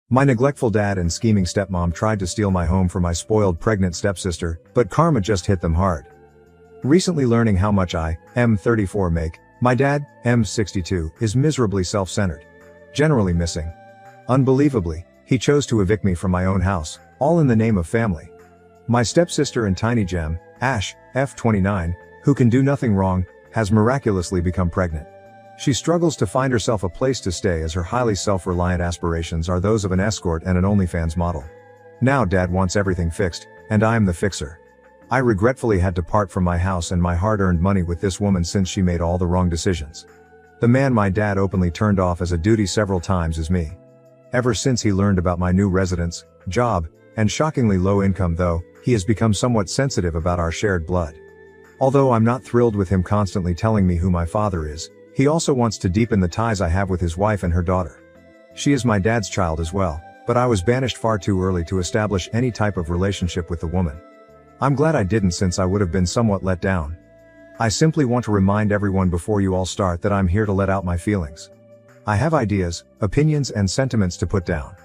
My neglectful dad and scheming stepmom tried to steal my home from my spoiled pregnant stepsister, but karma just hit them hard. Recently learning how much I, M34, make, my dad, M62, is miserably self-centered. Generally missing. Unbelievably, he chose to evict me from my own house, all in the name of family. My stepsister and tiny gem, Ash, F29, who can do nothing wrong, has miraculously become pregnant. She struggles to find herself a place to stay as her highly self-reliant aspirations are those of an escort and an OnlyFans model. Now dad wants everything fixed, and I am the fixer. I regretfully had to part from my house and my hard-earned money with this woman since she made all the wrong decisions. The man my dad openly turned off as a duty several times is me. Ever since he learned about my new residence, job, and shockingly low income though, he has become somewhat sensitive about our shared blood. Although I'm not thrilled with him constantly telling me who my father is, he also wants to deepen the ties I have with his wife and her daughter. She is my dad's child as well, but I was banished far too early to establish any type of relationship with the woman. I'm glad I didn't since I would have been somewhat let down. I simply want to remind everyone before you all start that I'm here to let out my feelings. I have ideas, opinions and sentiments to put down.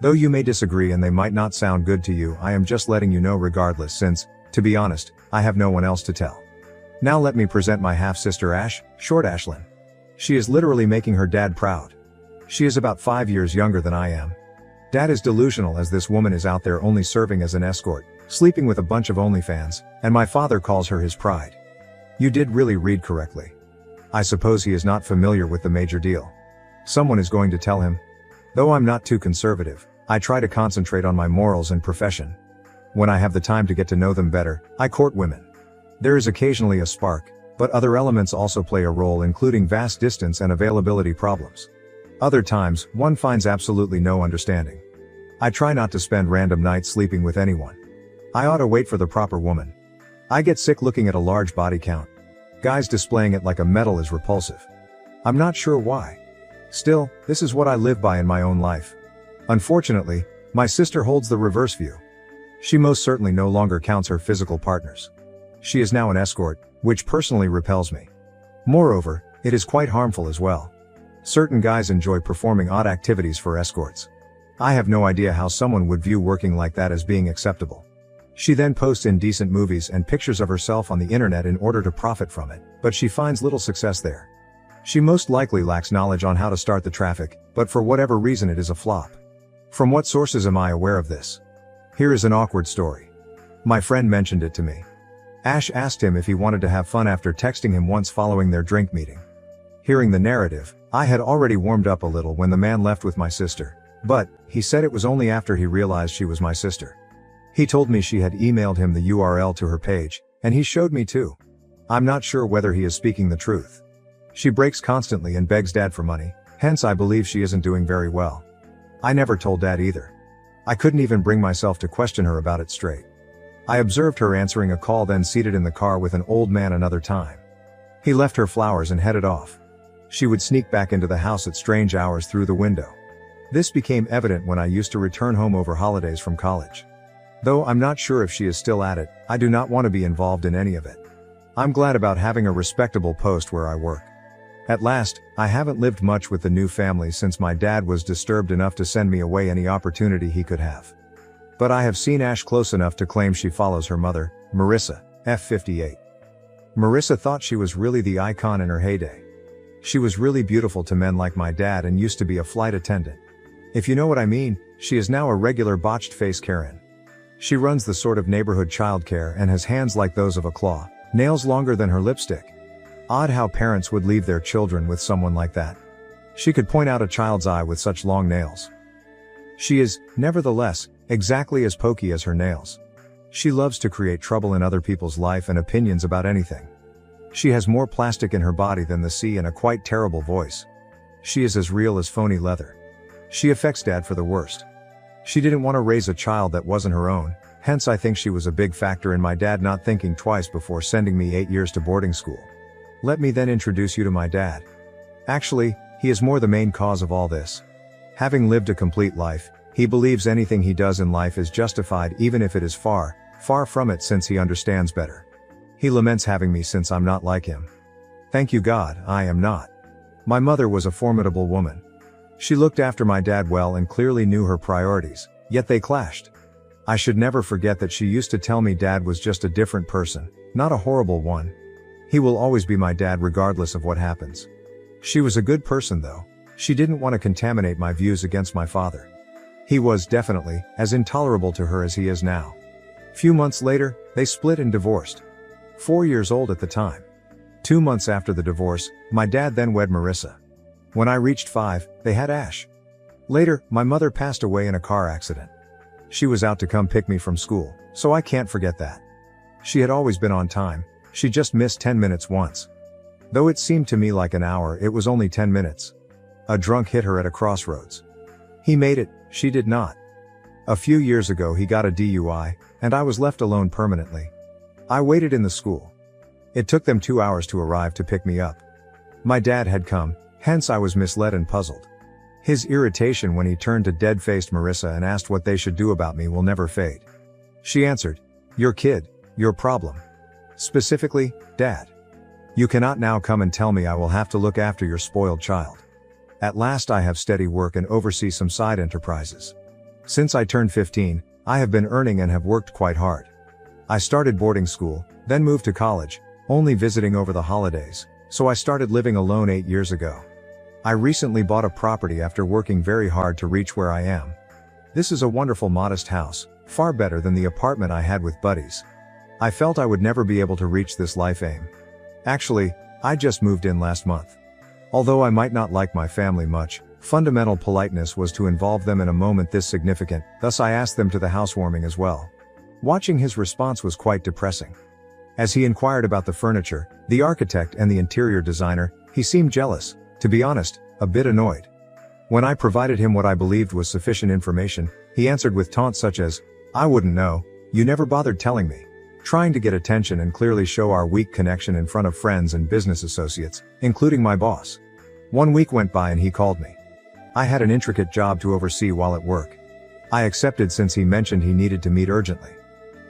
Though you may disagree and they might not sound good to you, I am just letting you know regardless since, to be honest, I have no one else to tell. Now let me present my half-sister Ash, short Ashlyn. She is literally making her dad proud. She is about 5 years younger than I am. Dad is delusional as this woman is out there only serving as an escort, sleeping with a bunch of OnlyFans, and my father calls her his pride. You did really read correctly. I suppose he is not familiar with the major deal. Someone is going to tell him. Though I'm not too conservative, I try to concentrate on my morals and profession. When I have the time to get to know them better, I court women. There is occasionally a spark, but other elements also play a role including vast distance and availability problems. Other times, one finds absolutely no understanding. I try not to spend random nights sleeping with anyone. I ought to wait for the proper woman. I get sick looking at a large body count. Guys displaying it like a medal is repulsive. I'm not sure why. Still, this is what I live by in my own life. Unfortunately, my sister holds the reverse view. She most certainly no longer counts her physical partners. She is now an escort, which personally repels me. Moreover, it is quite harmful as well. Certain guys enjoy performing odd activities for escorts. I have no idea how someone would view working like that as being acceptable. She then posts indecent movies and pictures of herself on the internet in order to profit from it, but she finds little success there. She most likely lacks knowledge on how to start the traffic, but for whatever reason it is a flop. From what sources am I aware of this? Here is an awkward story. My friend mentioned it to me. Ash asked him if he wanted to have fun after texting him once following their drink meeting. Hearing the narrative, I had already warmed up a little when the man left with my sister, but he said it was only after he realized she was my sister. He told me she had emailed him the URL to her page, and he showed me too. I'm not sure whether he is speaking the truth. She breaks constantly and begs dad for money, hence I believe she isn't doing very well. I never told dad either. I couldn't even bring myself to question her about it straight. I observed her answering a call then seated in the car with an old man another time. He left her flowers and headed off. She would sneak back into the house at strange hours through the window. This became evident when I used to return home over holidays from college. Though I'm not sure if she is still at it, I do not want to be involved in any of it. I'm glad about having a respectable post where I work. At last, I haven't lived much with the new family since my dad was disturbed enough to send me away any opportunity he could have. But I have seen Ash close enough to claim she follows her mother, Marissa, F58. Marissa thought she was really the icon in her heyday. She was really beautiful to men like my dad and used to be a flight attendant. If you know what I mean, she is now a regular botched face Karen. She runs the sort of neighborhood childcare and has hands like those of a claw, nails longer than her lipstick. Odd how parents would leave their children with someone like that. She could point out a child's eye with such long nails. She is, nevertheless, exactly as pokey as her nails. She loves to create trouble in other people's life and opinions about anything. She has more plastic in her body than the sea and a quite terrible voice. She is as real as phony leather. She affects dad for the worst. She didn't want to raise a child that wasn't her own, hence I think she was a big factor in my dad not thinking twice before sending me 8 years to boarding school. Let me then introduce you to my dad. Actually, he is more the main cause of all this. Having lived a complete life, he believes anything he does in life is justified even if it is far, far from it since he understands better. He laments having me since I'm not like him. Thank you God, I am not. My mother was a formidable woman. She looked after my dad well and clearly knew her priorities, yet they clashed. I should never forget that she used to tell me dad was just a different person, not a horrible one. He will always be my dad regardless of what happens. She was a good person though. She didn't want to contaminate my views against my father. He was definitely as intolerable to her as he is now. Few months later, they split and divorced. 4 years old at the time. 2 months after the divorce, my dad then wed Marissa. When I reached 5, they had Ash. Later, my mother passed away in a car accident. She was out to come pick me from school, so I can't forget that. She had always been on time, she just missed 10 minutes once. Though it seemed to me like an hour, it was only 10 minutes. A drunk hit her at a crossroads. He made it, she did not. A few years ago he got a DUI, and I was left alone permanently. I waited in the school. It took them 2 hours to arrive to pick me up. My dad had come, hence I was misled and puzzled. His irritation when he turned to dead-faced Marissa and asked what they should do about me will never fade. She answered, "Your kid, your problem." Specifically, Dad. "You cannot now come and tell me I will have to look after your spoiled child. At last I have steady work and oversee some side enterprises. Since I turned 15, I have been earning and have worked quite hard. I started boarding school, then moved to college, only visiting over the holidays, so I started living alone 8 years ago. I recently bought a property after working very hard to reach where I am. This is a wonderful modest house, far better than the apartment I had with buddies. I felt I would never be able to reach this life aim. Actually, I just moved in last month. Although I might not like my family much, fundamental politeness was to involve them in a moment this significant, thus I asked them to the housewarming as well." Watching his response was quite depressing. As he inquired about the furniture, the architect and the interior designer, he seemed jealous, to be honest, a bit annoyed. When I provided him what I believed was sufficient information, he answered with taunts such as, "I wouldn't know, you never bothered telling me," trying to get attention and clearly show our weak connection in front of friends and business associates, including my boss. 1 week went by and he called me. I had an intricate job to oversee while at work. I accepted since he mentioned he needed to meet urgently.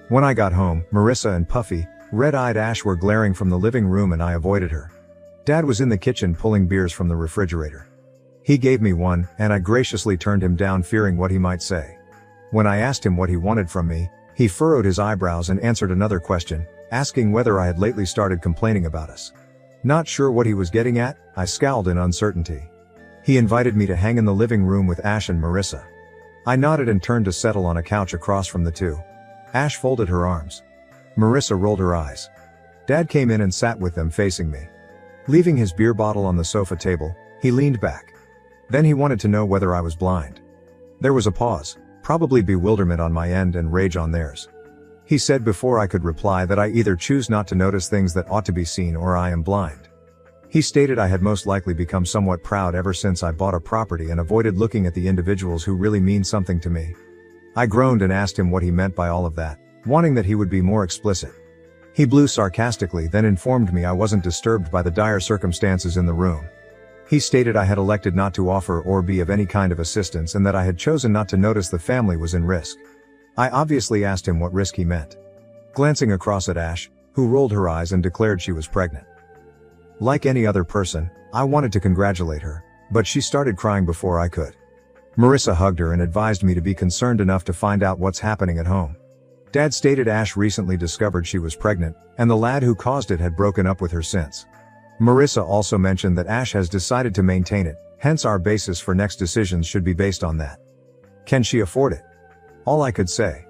When I got home, Marissa and puffy, red-eyed Ash were glaring from the living room and I avoided her. Dad was in the kitchen pulling beers from the refrigerator. He gave me one, and I graciously turned him down fearing what he might say. When I asked him what he wanted from me, he furrowed his eyebrows and answered another question, asking whether I had lately started complaining about us. Not sure what he was getting at, I scowled in uncertainty. He invited me to hang in the living room with Ash and Marissa. I nodded and turned to settle on a couch across from the two. Ash folded her arms. Marissa rolled her eyes. Dad came in and sat with them facing me. Leaving his beer bottle on the sofa table, he leaned back. Then he wanted to know whether I was blind. There was a pause, probably bewilderment on my end and rage on theirs. He said before I could reply that I either choose not to notice things that ought to be seen or I am blind. He stated I had most likely become somewhat proud ever since I bought a property and avoided looking at the individuals who really mean something to me. I groaned and asked him what he meant by all of that, wanting that he would be more explicit. He blew sarcastically, then informed me I wasn't disturbed by the dire circumstances in the room. He stated I had elected not to offer or be of any kind of assistance and that I had chosen not to notice the family was in risk. I obviously asked him what risk he meant. Glancing across at Ash, who rolled her eyes and declared she was pregnant. Like any other person, I wanted to congratulate her, but she started crying before I could. Marissa hugged her and advised me to be concerned enough to find out what's happening at home. Dad stated Ash recently discovered she was pregnant, and the lad who caused it had broken up with her since. Marissa also mentioned that Ash has decided to maintain it, hence our basis for next decisions should be based on that. Can she afford it? All I could say.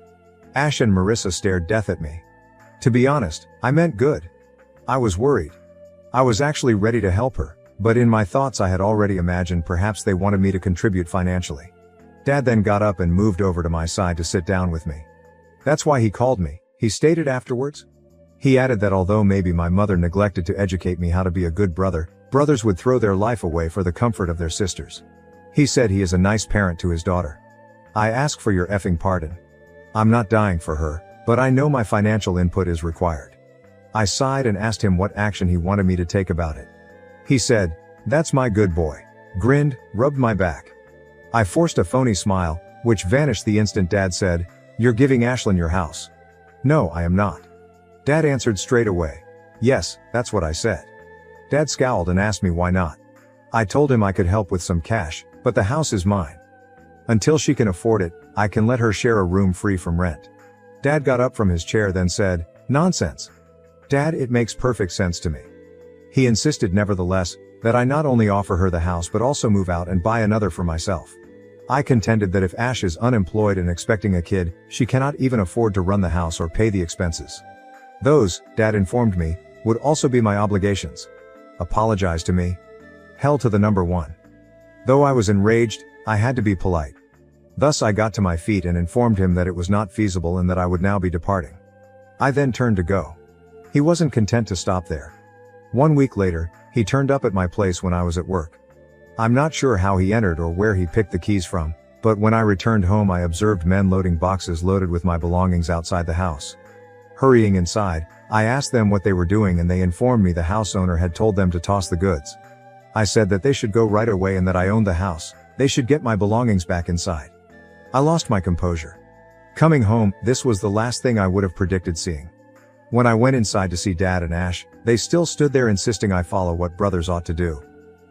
Ash and Marissa stared death at me. To be honest, I meant good. I was worried. I was actually ready to help her, but in my thoughts I had already imagined perhaps they wanted me to contribute financially. Dad then got up and moved over to my side to sit down with me. That's why he called me, he stated afterwards. He added that although maybe my mother neglected to educate me how to be a good brother, brothers would throw their life away for the comfort of their sisters. He said he is a nice parent to his daughter. I ask for your effing pardon. I'm not dying for her, but I know my financial input is required. I sighed and asked him what action he wanted me to take about it. He said, "That's my good boy," grinned, rubbed my back. I forced a phony smile, which vanished the instant Dad said, "You're giving Ashlyn your house." "No, I am not." Dad answered straight away. "Yes, that's what I said." Dad scowled and asked me why not. I told him I could help with some cash, But the house is mine. Until she can afford it, I can let her share a room free from rent. Dad got up from his chair then said, "Nonsense. Dad, it makes perfect sense to me." He insisted nevertheless, that I not only offer her the house but also move out and buy another for myself. I contended that if Ash is unemployed and expecting a kid, she cannot even afford to run the house or pay the expenses. Those, Dad informed me, would also be my obligations. Apologize to me? Hell to the number one. Though I was enraged, I had to be polite. Thus I got to my feet and informed him that it was not feasible and that I would now be departing. I then turned to go. He wasn't content to stop there. 1 week later, he turned up at my place when I was at work. I'm not sure how he entered or where he picked the keys from, but when I returned home I observed men loading boxes loaded with my belongings outside the house. Hurrying inside, I asked them what they were doing and they informed me the house owner had told them to toss the goods. I said that they should go right away and that I owned the house, they should get my belongings back inside. I lost my composure. Coming home, this was the last thing I would have predicted seeing. When I went inside to see Dad and Ash, they still stood there insisting I follow what brothers ought to do.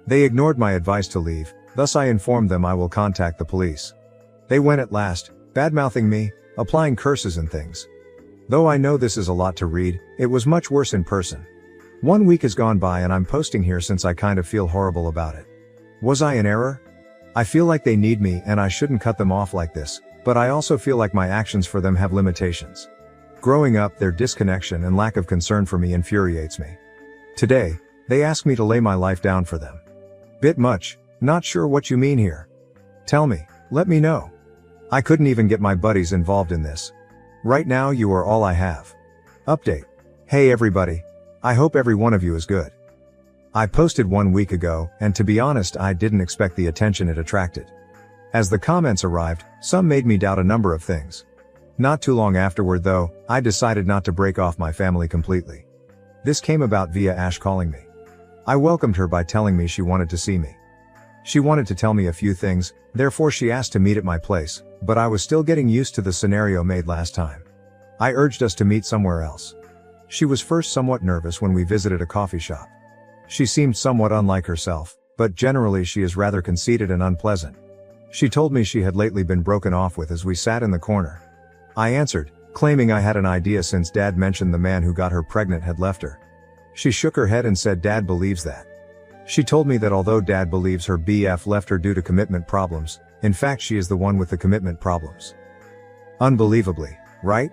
They ignored my advice to leave, thus I informed them I will contact the police. They went at last, badmouthing me, applying curses and things. Though I know this is a lot to read, it was much worse in person. 1 week has gone by and I'm posting here since I kind of feel horrible about it. Was I in error? I feel like they need me and I shouldn't cut them off like this, but I also feel like my actions for them have limitations. Growing up, their disconnection and lack of concern for me infuriates me. Today, they ask me to lay my life down for them. Bit much, not sure what you mean here. Tell me, let me know. I couldn't even get my buddies involved in this. Right now you are all I have. Update. Hey everybody. I hope every one of you is good. I posted 1 week ago, and to be honest I didn't expect the attention it attracted. As the comments arrived, some made me doubt a number of things. Not too long afterward though, I decided not to break off my family completely. This came about via Ash calling me. I welcomed her by telling me she wanted to see me. She wanted to tell me a few things, therefore she asked to meet at my place, but I was still getting used to the scenario made last time. I urged us to meet somewhere else. She was first somewhat nervous when we visited a coffee shop. She seemed somewhat unlike herself, but generally she is rather conceited and unpleasant. She told me she had lately been broken off with as we sat in the corner. I answered, claiming I had an idea since Dad mentioned the man who got her pregnant had left her. She shook her head and said Dad believes that. She told me that although Dad believes her BF left her due to commitment problems, in fact she is the one with the commitment problems. Unbelievably, right?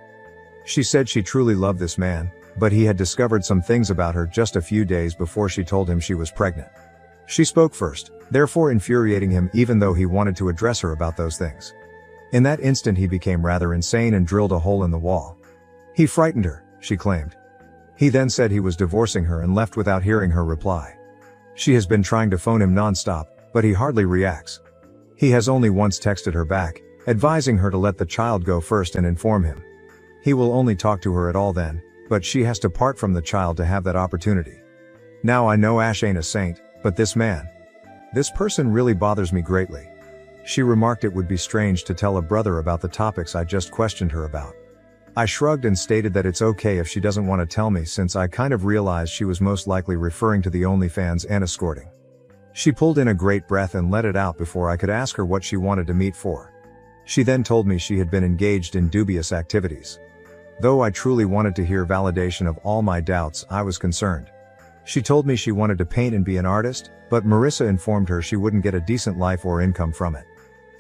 She said she truly loved this man, but he had discovered some things about her just a few days before she told him she was pregnant. She spoke first, therefore infuriating him even though he wanted to address her about those things. In that instant he became rather insane and drilled a hole in the wall. He frightened her, she claimed. He then said he was divorcing her and left without hearing her reply. She has been trying to phone him non-stop, but he hardly reacts. He has only once texted her back, advising her to let the child go first and inform him. He will only talk to her at all then, but she has to part from the child to have that opportunity. Now I know Ash ain't a saint, but this man. This person really bothers me greatly. She remarked it would be strange to tell a brother about the topics I just questioned her about. I shrugged and stated that it's okay if she doesn't want to tell me since I kind of realized she was most likely referring to the OnlyFans and escorting. She pulled in a great breath and let it out before I could ask her what she wanted to meet for. She then told me she had been engaged in dubious activities. Though I truly wanted to hear validation of all my doubts, I was concerned. She told me she wanted to paint and be an artist, but Marissa informed her she wouldn't get a decent life or income from it.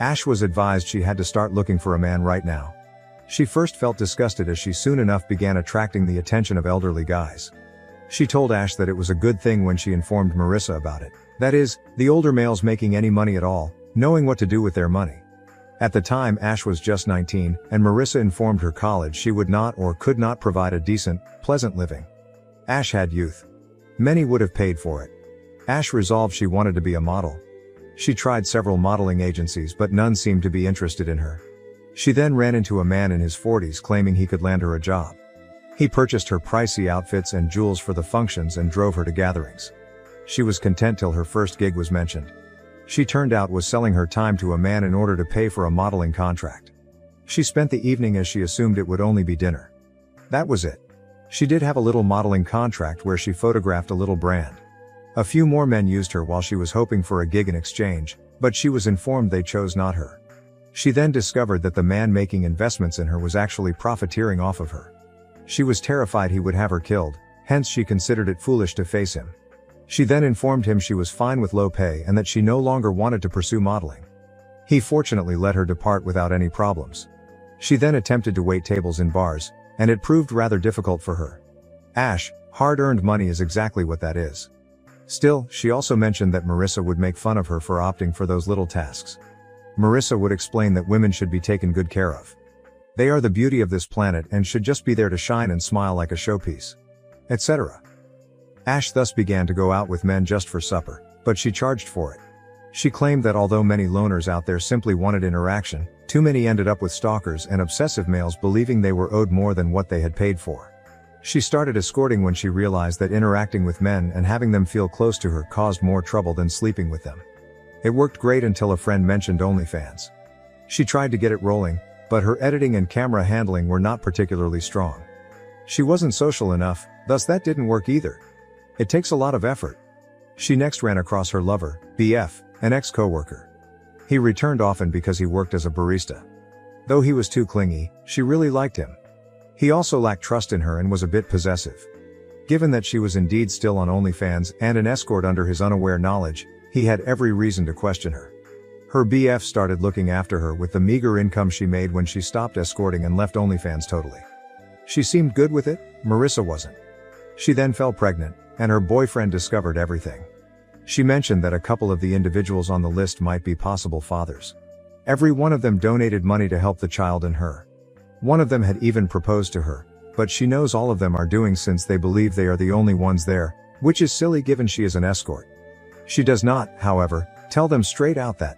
Ash was advised she had to start looking for a man right now. She first felt disgusted as she soon enough began attracting the attention of elderly guys. She told Ash that it was a good thing when she informed Marissa about it. That is, the older males making any money at all, knowing what to do with their money. At the time Ash was just 19, and Marissa informed her college she would not or could not provide a decent, pleasant living. Ash had youth. Many would have paid for it. Ash resolved she wanted to be a model. She tried several modeling agencies but none seemed to be interested in her. She then ran into a man in his 40s claiming he could land her a job. He purchased her pricey outfits and jewels for the functions and drove her to gatherings. She was content till her first gig was mentioned. She turned out was selling her time to a man in order to pay for a modeling contract. She spent the evening as she assumed it would only be dinner. That was it. She did have a little modeling contract where she photographed a little brand. A few more men used her while she was hoping for a gig in exchange, But she was informed they chose not her. She then discovered that the man making investments in her was actually profiteering off of her. She was terrified he would have her killed, hence she considered it foolish to face him. She then informed him she was fine with low pay and that she no longer wanted to pursue modeling. He fortunately let her depart without any problems. She then attempted to wait tables in bars, and it proved rather difficult for her. Ash, hard-earned money is exactly what that is. Still, she also mentioned that Marissa would make fun of her for opting for those little tasks. Marissa would explain that women should be taken good care of. They are the beauty of this planet and should just be there to shine and smile like a showpiece, etc. Ash thus began to go out with men just for supper, but she charged for it. She claimed that although many loners out there simply wanted interaction, too many ended up with stalkers and obsessive males believing they were owed more than what they had paid for. She started escorting when she realized that interacting with men and having them feel close to her caused more trouble than sleeping with them. It worked great until a friend mentioned OnlyFans. She tried to get it rolling, but her editing and camera handling were not particularly strong. She wasn't social enough, thus that didn't work either. It takes a lot of effort. She next ran across her lover, BF, an ex-coworker. He returned often because he worked as a barista. Though he was too clingy, she really liked him. He also lacked trust in her and was a bit possessive. Given that she was indeed still on OnlyFans and an escort under his unaware knowledge, he had every reason to question her. Her BF started looking after her with the meager income she made when she stopped escorting and left OnlyFans totally. She seemed good with it, Marissa wasn't. She then fell pregnant, and her boyfriend discovered everything. She mentioned that a couple of the individuals on the list might be possible fathers. Every one of them donated money to help the child and her. One of them had even proposed to her, but she knows all of them are doing since they believe they are the only ones there, which is silly given she is an escort. She does not, however, tell them straight out that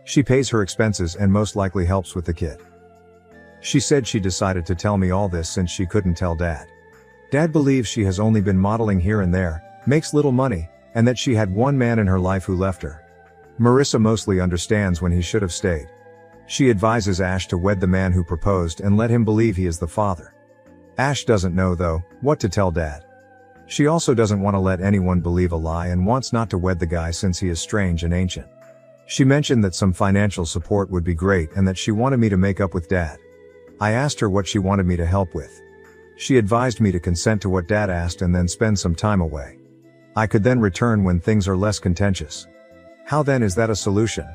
she pays her expenses and most likely helps with the kid. She said she decided to tell me all this since she couldn't tell Dad. Dad believes she has only been modeling here and there, makes little money, and that she had one man in her life who left her. Marissa mostly understands when he should have stayed. She advises Ash to wed the man who proposed and let him believe he is the father. Ash doesn't know, though, what to tell Dad. She also doesn't want to let anyone believe a lie and wants not to wed the guy since he is strange and ancient. She mentioned that some financial support would be great and that she wanted me to make up with Dad. I asked her what she wanted me to help with. She advised me to consent to what Dad asked and then spend some time away. I could then return when things are less contentious. How then is that a solution?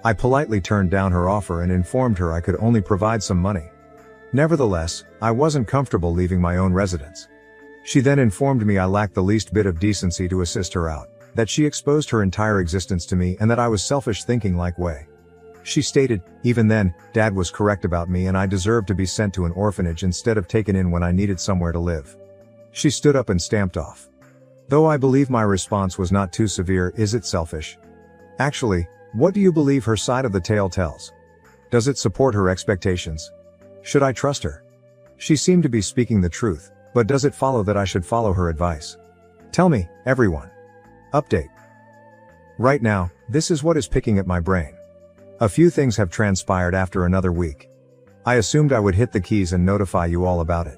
I politely turned down her offer and informed her I could only provide some money. Nevertheless, I wasn't comfortable leaving my own residence. She then informed me I lacked the least bit of decency to assist her out, that she exposed her entire existence to me and that I was selfish thinking like way. She stated, even then, Dad was correct about me and I deserved to be sent to an orphanage instead of taken in when I needed somewhere to live. She stood up and stamped off. Though I believe my response was not too severe, is it selfish? Actually, what do you believe her side of the tale tells? Does it support her expectations? Should I trust her? She seemed to be speaking the truth, but does it follow that I should follow her advice? Tell me, everyone. Update. Right now, this is what is picking at my brain. A few things have transpired after another week. I assumed I would hit the keys and notify you all about it.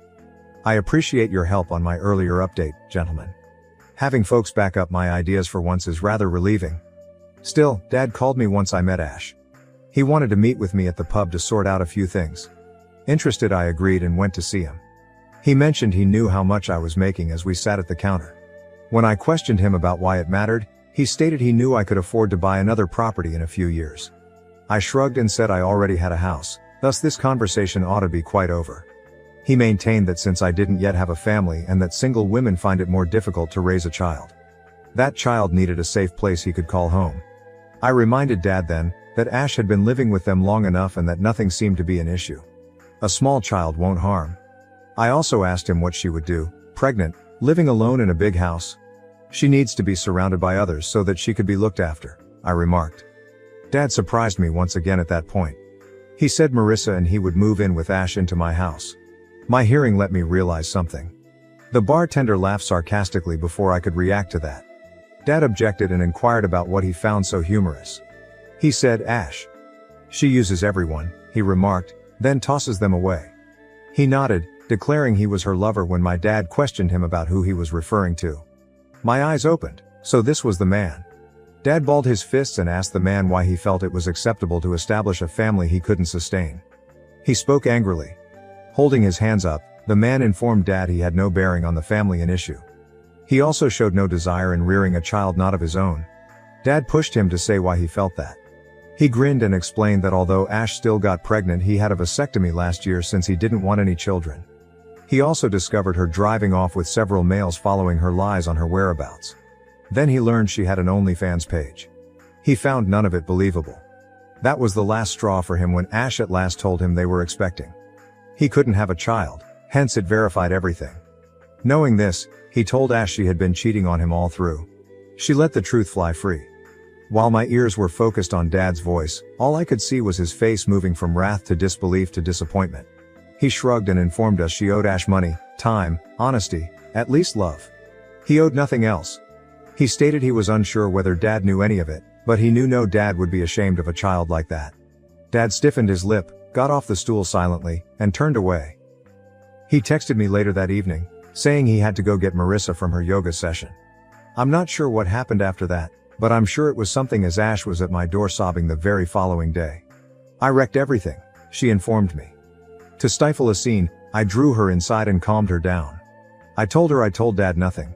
I appreciate your help on my earlier update, gentlemen. Having folks back up my ideas for once is rather relieving. Still, Dad called me once I met Ash. He wanted to meet with me at the pub to sort out a few things. Interested, I agreed and went to see him. He mentioned he knew how much I was making as we sat at the counter. When I questioned him about why it mattered, he stated he knew I could afford to buy another property in a few years. I shrugged and said I already had a house, thus this conversation ought to be quite over. He maintained that since I didn't yet have a family and that single women find it more difficult to raise a child. That child needed a safe place he could call home. I reminded Dad then, that Ash had been living with them long enough and that nothing seemed to be an issue. A small child won't harm. I also asked him what she would do, pregnant, living alone in a big house. She needs to be surrounded by others so that she could be looked after, I remarked. Dad surprised me once again at that point. He said Marissa and he would move in with Ash into my house. My hearing let me realize something. The bartender laughed sarcastically before I could react to that. Dad objected and inquired about what he found so humorous. He said, Ash. She uses everyone, he remarked, then tosses them away. He nodded, declaring he was her lover when my dad questioned him about who he was referring to. My eyes opened, so this was the man. Dad balled his fists and asked the man why he felt it was acceptable to establish a family he couldn't sustain. He spoke angrily. Holding his hands up, the man informed Dad he had no bearing on the family and issue. He also showed no desire in rearing a child not of his own. Dad pushed him to say why he felt that. He grinned and explained that although Ash still got pregnant, he had a vasectomy last year since he didn't want any children. He also discovered her driving off with several males following her lies on her whereabouts. Then he learned she had an OnlyFans page. He found none of it believable. That was the last straw for him when Ash at last told him they were expecting. He couldn't have a child, hence it verified everything. Knowing this, he told Ash she had been cheating on him all through. She let the truth fly free. While my ears were focused on Dad's voice, all I could see was his face moving from wrath to disbelief to disappointment. He shrugged and informed us she owed Ash money, time, honesty, at least love. He owed nothing else. He stated he was unsure whether Dad knew any of it, but he knew no dad would be ashamed of a child like that. Dad stiffened his lip, got off the stool silently, and turned away. He texted me later that evening, saying he had to go get Marissa from her yoga session. I'm not sure what happened after that, but I'm sure it was something as Ash was at my door sobbing the very following day. I wrecked everything, she informed me. To stifle a scene, I drew her inside and calmed her down. I told her I told Dad nothing.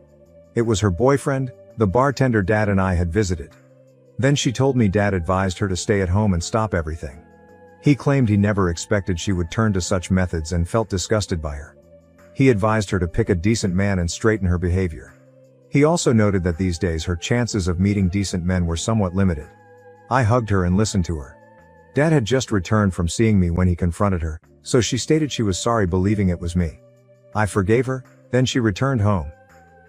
It was her boyfriend, the bartender Dad and I had visited. Then she told me Dad advised her to stay at home and stop everything. He claimed he never expected she would turn to such methods and felt disgusted by her. He advised her to pick a decent man and straighten her behavior. He also noted that these days her chances of meeting decent men were somewhat limited. I hugged her and listened to her. Dad had just returned from seeing me when he confronted her, so she stated she was sorry believing it was me. I forgave her, then she returned home.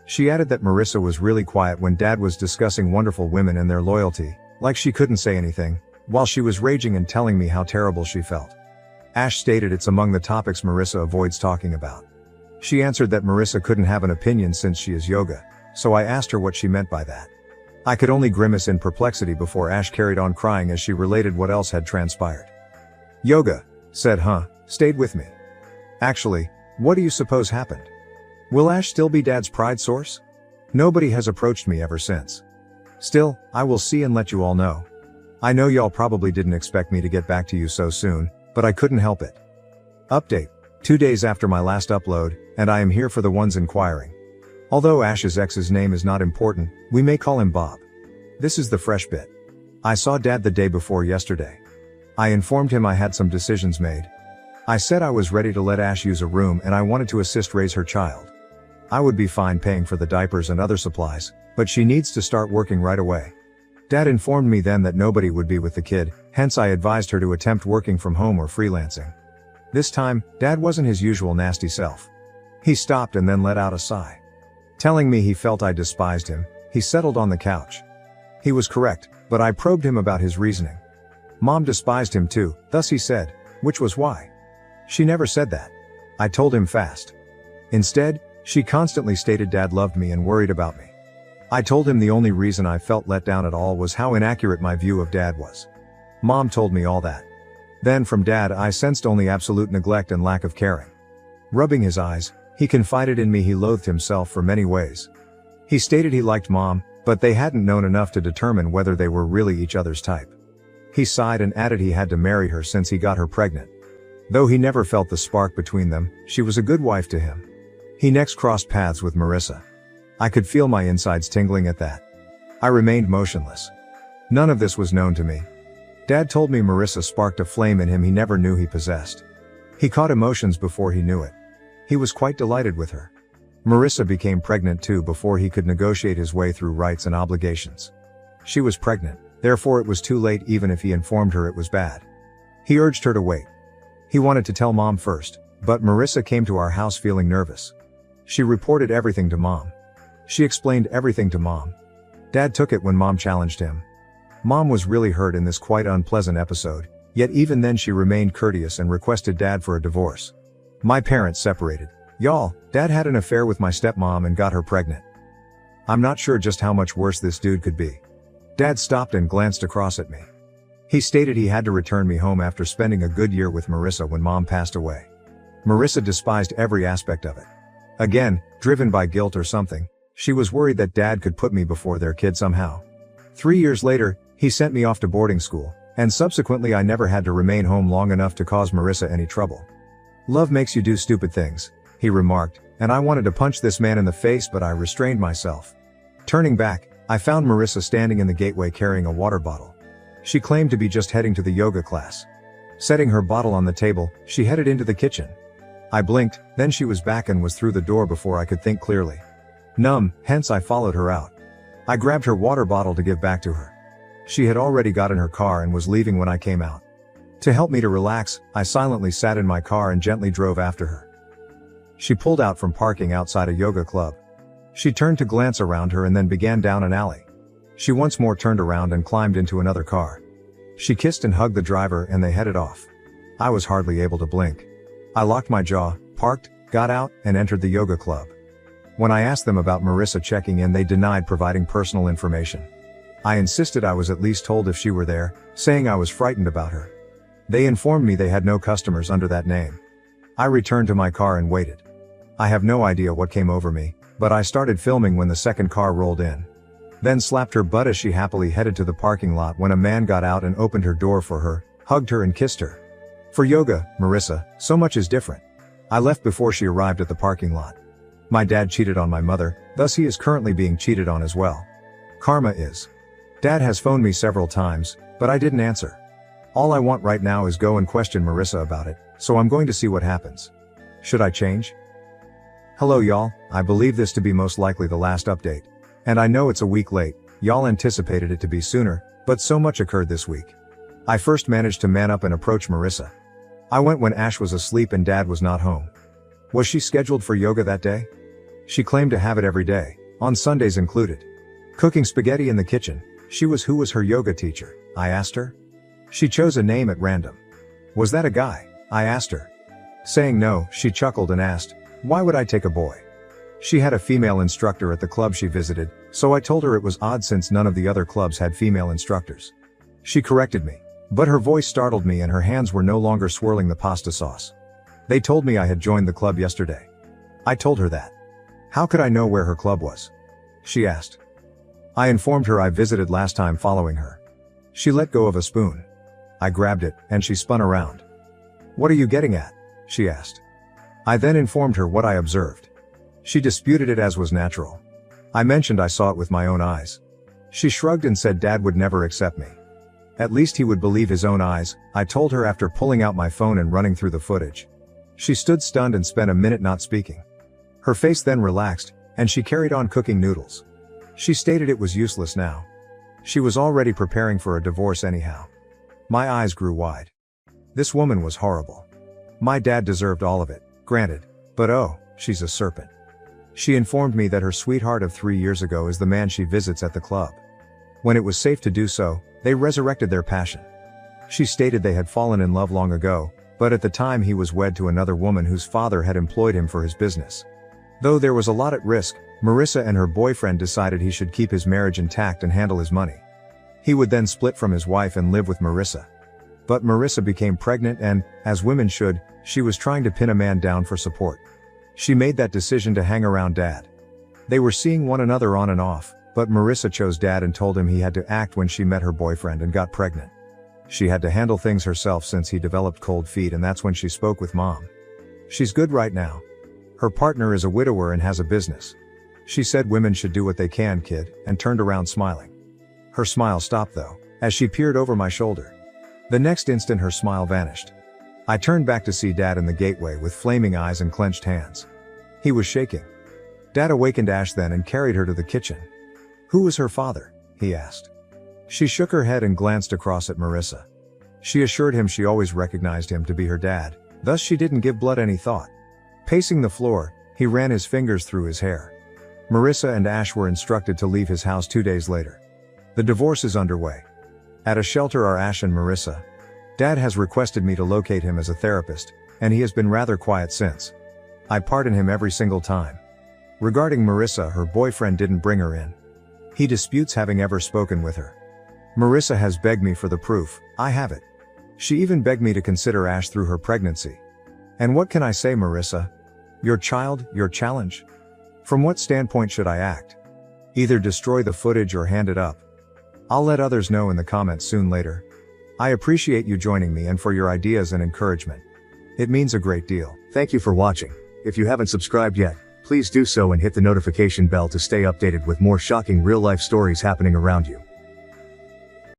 She added that Marissa was really quiet when Dad was discussing wonderful women and their loyalty, like she couldn't say anything, while she was raging and telling me how terrible she felt. Ash stated it's among the topics Marissa avoids talking about. She answered that Marissa couldn't have an opinion since she is yoga, so I asked her what she meant by that. I could only grimace in perplexity before Ash carried on crying as she related what else had transpired. Yoga, said stayed with me. Actually, what do you suppose happened? Will Ash still be Dad's pride source? Nobody has approached me ever since. Still, I will see and let you all know. I know y'all probably didn't expect me to get back to you so soon, but I couldn't help it. Update. 2 days after my last upload, and I am here for the ones inquiring. Although Ash's ex's name is not important, we may call him Bob. This is the fresh bit. I saw Dad the day before yesterday. I informed him I had some decisions made. I said I was ready to let Ash use a room and I wanted to assist raise her child. I would be fine paying for the diapers and other supplies, but she needs to start working right away. Dad informed me then that nobody would be with the kid, hence I advised her to attempt working from home or freelancing. This time, Dad wasn't his usual nasty self. He stopped and then let out a sigh. Telling me he felt I despised him, he settled on the couch. He was correct, but I probed him about his reasoning. Mom despised him too, thus he said, which was why. She never said that. I told him fast. Instead, she constantly stated Dad loved me and worried about me. I told him the only reason I felt let down at all was how inaccurate my view of Dad was. Mom told me all that. Then from Dad I sensed only absolute neglect and lack of caring. Rubbing his eyes, he confided in me he loathed himself for many ways. He stated he liked Mom, but they hadn't known enough to determine whether they were really each other's type. He sighed and added he had to marry her since he got her pregnant. Though he never felt the spark between them, she was a good wife to him. He next crossed paths with Marissa. I could feel my insides tingling at that. I remained motionless. None of this was known to me. Dad told me Marissa sparked a flame in him he never knew he possessed. He caught emotions before he knew it. He was quite delighted with her. Marissa became pregnant too before he could negotiate his way through rights and obligations. She was pregnant, therefore it was too late even if he informed her it was bad. He urged her to wait. He wanted to tell Mom first, but Marissa came to our house feeling nervous. She reported everything to Mom. She explained everything to Mom. Dad took it when Mom challenged him. Mom was really hurt in this quite unpleasant episode, yet even then she remained courteous and requested Dad for a divorce. My parents separated. Y'all, Dad had an affair with my stepmom and got her pregnant. I'm not sure just how much worse this dude could be. Dad stopped and glanced across at me. He stated he had to return me home after spending a good year with Marissa when Mom passed away. Marissa despised every aspect of it. Again, driven by guilt or something, she was worried that Dad could put me before their kid somehow. 3 years later, he sent me off to boarding school, and subsequently I never had to remain home long enough to cause Marissa any trouble. Love makes you do stupid things, he remarked, and I wanted to punch this man in the face, but I restrained myself. Turning back, I found Marissa standing in the gateway carrying a water bottle. She claimed to be just heading to the yoga class. Setting her bottle on the table, she headed into the kitchen. I blinked, then she was back and was through the door before I could think clearly. Numb, hence I followed her out. I grabbed her water bottle to give back to her. She had already got in her car and was leaving when I came out. To help me to relax, I silently sat in my car and gently drove after her. She pulled out from parking outside a yoga club. She turned to glance around her and then began down an alley. She once more turned around and climbed into another car. She kissed and hugged the driver and they headed off. I was hardly able to blink. I locked my jaw, parked, got out, and entered the yoga club. When I asked them about Marissa checking in, they denied providing personal information. I insisted I was at least told if she were there, saying I was frightened about her. They informed me they had no customers under that name. I returned to my car and waited. I have no idea what came over me, but I started filming when the second car rolled in. Then slapped her butt as she happily headed to the parking lot when a man got out and opened her door for her, hugged her and kissed her. For yoga, Marissa, so much is different. I left before she arrived at the parking lot. My dad cheated on my mother, thus he is currently being cheated on as well. Karma is. Dad has phoned me several times, but I didn't answer. All I want right now is go and question Marissa about it, so I'm going to see what happens. Should I change? Hello y'all, I believe this to be most likely the last update. And I know it's a week late, y'all anticipated it to be sooner, but so much occurred this week. I first managed to man up and approach Marissa. I went when Ash was asleep and Dad was not home. Was she scheduled for yoga that day? She claimed to have it every day, on Sundays included. Cooking spaghetti in the kitchen, who was her yoga teacher? I asked her. She chose a name at random. Was that a guy? I asked her. Saying no, she chuckled and asked, why would I take a boy? She had a female instructor at the club she visited, so I told her it was odd since none of the other clubs had female instructors. She corrected me, but her voice startled me and her hands were no longer swirling the pasta sauce. They told me I had joined the club yesterday. I told her that. How could I know where her club was? She asked. I informed her I visited last time following her. She let go of a spoon. I grabbed it, and she spun around. What are you getting at? She asked. I then informed her what I observed. She disputed it as was natural. I mentioned I saw it with my own eyes. She shrugged and said Dad would never accept me. At least he would believe his own eyes, I told her after pulling out my phone and running through the footage. She stood stunned and spent a minute not speaking. Her face then relaxed, and she carried on cooking noodles. She stated it was useless now. She was already preparing for a divorce anyhow. My eyes grew wide. This woman was horrible. My dad deserved all of it, granted, but oh, she's a serpent. She informed me that her sweetheart of 3 years ago is the man she visits at the club. When it was safe to do so, they resurrected their passion. She stated they had fallen in love long ago, but at the time he was wed to another woman whose father had employed him for his business. Though there was a lot at risk, Marissa and her boyfriend decided he should keep his marriage intact and handle his money. He would then split from his wife and live with Marissa. But Marissa became pregnant and, as women should, she was trying to pin a man down for support. She made that decision to hang around Dad. They were seeing one another on and off, but Marissa chose Dad and told him he had to act when she met her boyfriend and got pregnant. She had to handle things herself since he developed cold feet, and that's when she spoke with Mom. She's good right now. Her partner is a widower and has a business. She said women should do what they can, kid, and turned around smiling. Her smile stopped though, as she peered over my shoulder. The next instant her smile vanished. I turned back to see Dad in the gateway with flaming eyes and clenched hands. He was shaking. Dad awakened Ash then and carried her to the kitchen. Who was her father? He asked. She shook her head and glanced across at Marissa. She assured him she always recognized him to be her dad, thus she didn't give blood any thought. Pacing the floor, he ran his fingers through his hair. Marissa and Ash were instructed to leave his house 2 days later. The divorce is underway. At a shelter are Ash and Marissa. Dad has requested me to locate him as a therapist, and he has been rather quiet since. I pardon him every single time. Regarding Marissa, her boyfriend didn't bring her in. He disputes having ever spoken with her. Marissa has begged me for the proof, I have it. She even begged me to consider Ash through her pregnancy. And what can I say, Marissa? Your child, your challenge? From what standpoint should I act? Either destroy the footage or hand it up. I'll let others know in the comments soon later. I appreciate you joining me and for your ideas and encouragement. It means a great deal. Thank you for watching. If you haven't subscribed yet, please do so and hit the notification bell to stay updated with more shocking real-life stories happening around you.